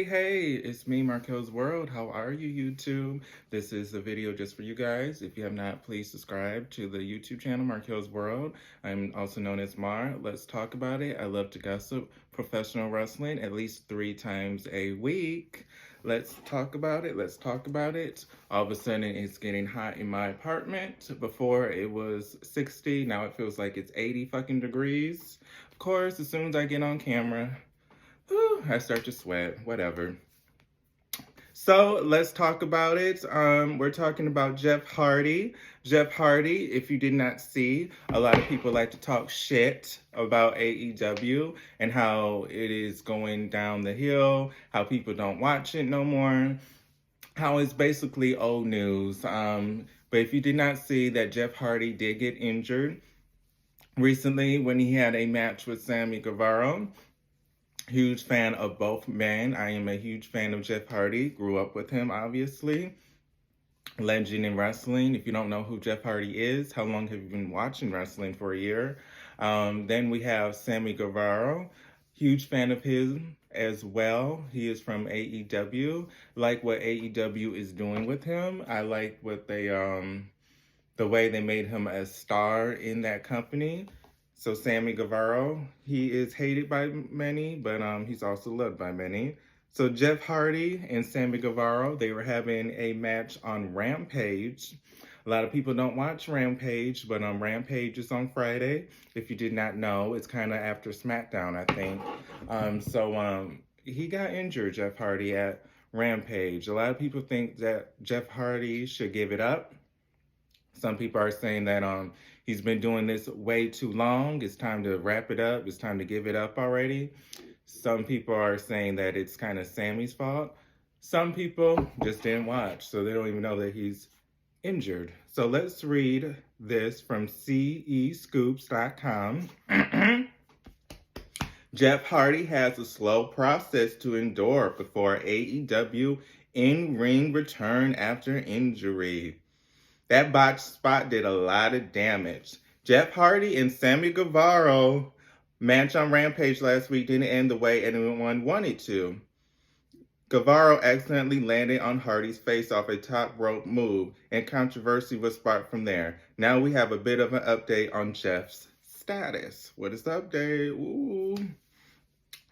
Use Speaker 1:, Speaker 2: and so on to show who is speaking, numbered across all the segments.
Speaker 1: Hey, it's me, Marquelworld. How are you, YouTube? This is a video just for you guys. If you have not, please subscribe to the YouTube channel, Marquelworld. I'm also known as Mar. Let's talk about it. I love to gossip professional wrestling at least 3 times a week. Let's talk about it. Let's talk about it. All of a sudden, it's getting hot in my apartment. Before, it was 60. Now it feels like it's 80 fucking degrees. Of course, as soon as I get on camera, whew, I start to sweat, whatever. So let's talk about it. We're talking about Jeff Hardy. Jeff Hardy, if you did not see, a lot of people like to talk shit about AEW and how it is going down the hill, how people don't watch it no more, how it's basically old news. But if you did not see that Jeff Hardy did get injured recently when he had a match with Sammy Guevara. Huge fan of both men. I am a huge fan of Jeff Hardy. Grew up with him, obviously. Legend in wrestling. If you don't know who Jeff Hardy is, how long have you been watching wrestling for a year? Then we have Sammy Guevara. Huge fan of his as well. He is from AEW. Like what AEW is doing with him. I like what they the way they made him a star in that company. So Sammy Guevara, he is hated by many, but he's also loved by many. So Jeff Hardy and Sammy Guevara, they were having a match on Rampage. A lot of people don't watch Rampage, but Rampage is on Friday. If you did not know, it's kind of after SmackDown, I think. He got injured, Jeff Hardy, at Rampage. A lot of people think that Jeff Hardy should give it up. Some people are saying that he's been doing this way too long. It's time to wrap it up. It's time to give it up already. Some people are saying that it's kind of Sammy's fault. Some people just didn't watch, so they don't even know that he's injured. So let's read this from cescoops.com. Jeff Hardy has a slow process to endure before AEW in-ring return after injury. That botched spot did a lot of damage. Jeff Hardy and Sammy Guevara match on Rampage last week didn't end the way anyone wanted to. Guevara accidentally landed on Hardy's face off a top rope move, and controversy was sparked from there. Now we have a bit of an update on Jeff's status. What is the update? Ooh.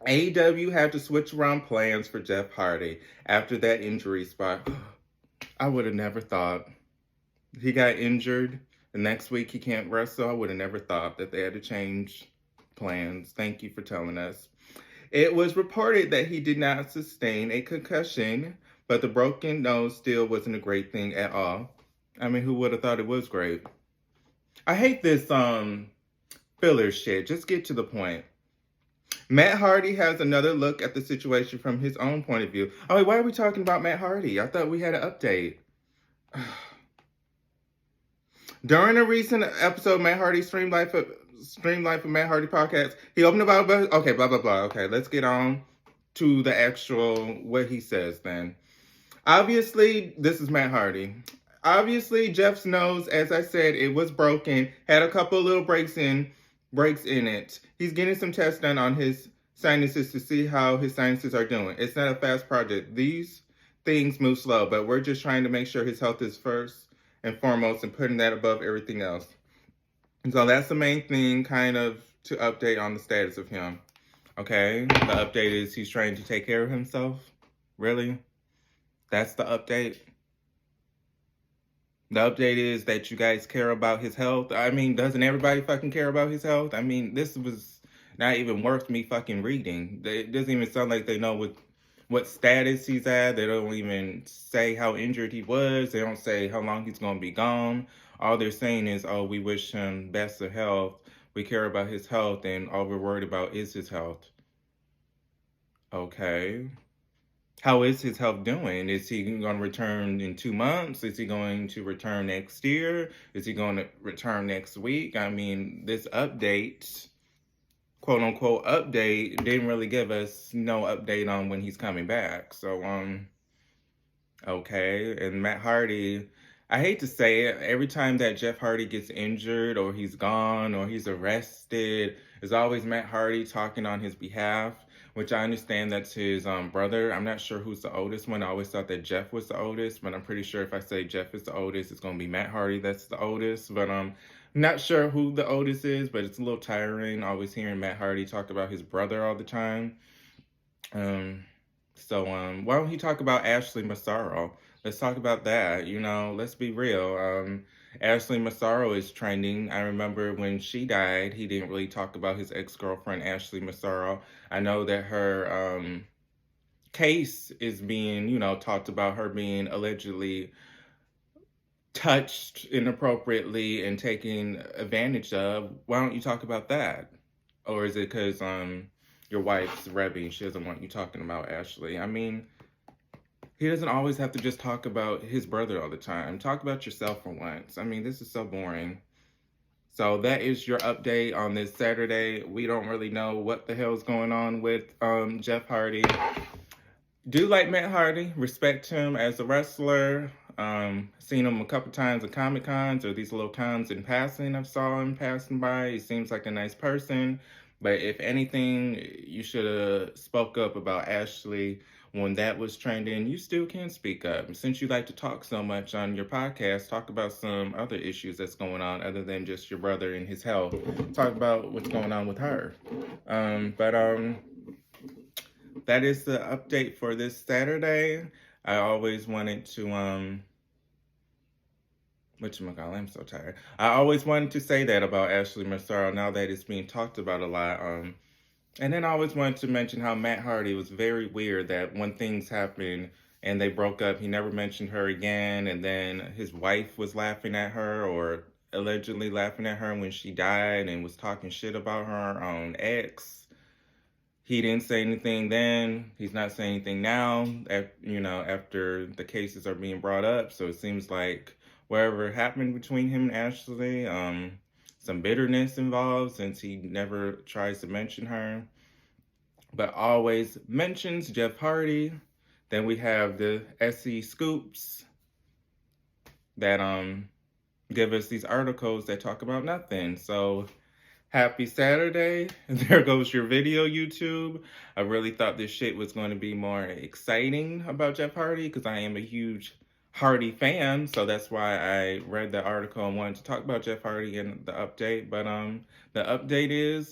Speaker 1: AEW had to switch around plans for Jeff Hardy after that injury spot. I would have never thought. He got injured. The next week he can't wrestle. I would have never thought that they had to change plans. Thank you for telling us. It was reported that he did not sustain a concussion, but the broken nose still wasn't a great thing at all. I mean, who would have thought it was great? I hate this filler shit. Just get to the point. Matt Hardy has another look at the situation from his own point of view. Oh, wait, why are we talking about Matt Hardy? I thought we had an update. During a recent episode, Matt Hardy Stream Life of Matt Hardy podcast, he opened about okay, blah blah blah. Okay, let's get on to the actual what he says then. Obviously, this is Matt Hardy. Obviously, Jeff's nose, as I said, it was broken. Had a couple little breaks in it. He's getting some tests done on his sinuses to see how his sinuses are doing. It's not a fast project. These things move slow, but we're just trying to make sure his health is first and foremost and putting that above everything else. And so that's the main thing kind of to update on the status of him. Okay, the update is he's trying to take care of himself. Really? That's the update? The update is that you guys care about his health. I mean, doesn't everybody fucking care about his health? I mean, this was not even worth me fucking reading. It doesn't even sound like they know what status he's at. They don't even say how injured he was. They don't say how long he's going to be gone. All they're saying is, oh, we wish him best of health. We care about his health, and all we're worried about is his health. Okay. How is his health doing? Is he going to return in 2 months? Is he going to return next year? Is he going to return next week? I mean, this update, quote unquote update, didn't really give us no update on when he's coming back. So, okay. And Matt Hardy, I hate to say it, every time that Jeff Hardy gets injured or he's gone or he's arrested, there's always Matt Hardy talking on his behalf. which I understand that's his brother. I'm not sure who's the oldest one. I always thought that Jeff was the oldest, but I'm pretty sure if I say Jeff is the oldest, it's going to be Matt Hardy that's the oldest. But not sure who the oldest is, but it's a little tiring always hearing Matt Hardy talk about his brother all the time. Why don't he talk about Ashley Massaro? Let's talk about that. You know, let's be real. Ashley Massaro is trending. I remember when she died, he didn't really talk about his ex-girlfriend, Ashley Massaro. I know that her case is being, you know, talked about, her being allegedly touched inappropriately and taken advantage of. Why don't you talk about that? Or is it because your wife's Rebby, she doesn't want you talking about Ashley? I mean, he doesn't always have to just talk about his brother all the time. Talk about yourself for once. I mean, this is so boring. So that is your update on this Saturday. We don't really know what the hell's going on with Jeff Hardy. Do like Matt Hardy, respect him as a wrestler. Seen him a couple times at Comic Cons or these little cons in passing. I saw him passing by. He seems like a nice person. But if anything, you should have spoke up about Ashley when that was trending. You still can speak up. Since you like to talk so much on your podcast, talk about some other issues that's going on other than just your brother and his health. Talk about what's going on with her. That is the update for this Saturday. I always wanted to, whatchamacallit, I'm so tired. I always wanted to say that about Ashley Massaro now that it's being talked about a lot. And then I always wanted to mention how Matt Hardy was very weird that when things happened and they broke up, he never mentioned her again. And then his wife was laughing at her or allegedly laughing at her when she died and was talking shit about her on X. He didn't say anything then. He's not saying anything now, after the cases are being brought up. So it seems like whatever happened between him and Ashley, some bitterness involved since he never tries to mention her, but always mentions Jeff Hardy. Then we have the SE Scoops that give us these articles that talk about nothing. So happy Saturday. There goes your video, YouTube. I really thought this shit was going to be more exciting about Jeff Hardy because I am a huge Hardy fan. So that's why I read the article and wanted to talk about Jeff Hardy and the update. But the update is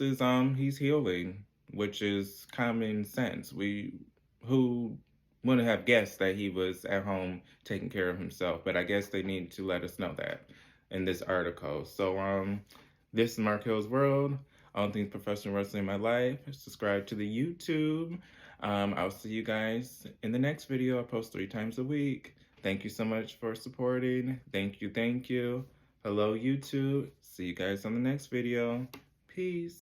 Speaker 1: he's healing, which is common sense. Who wouldn't have guessed that he was at home taking care of himself? But I guess they need to let us know that in this article. So this is Marquelworld. All things professional wrestling in my life. Subscribe to the YouTube. I'll see you guys in the next video. I post 3 times a week. Thank you so much for supporting. Thank you, thank you. Hello, YouTube. See you guys on the next video. Peace.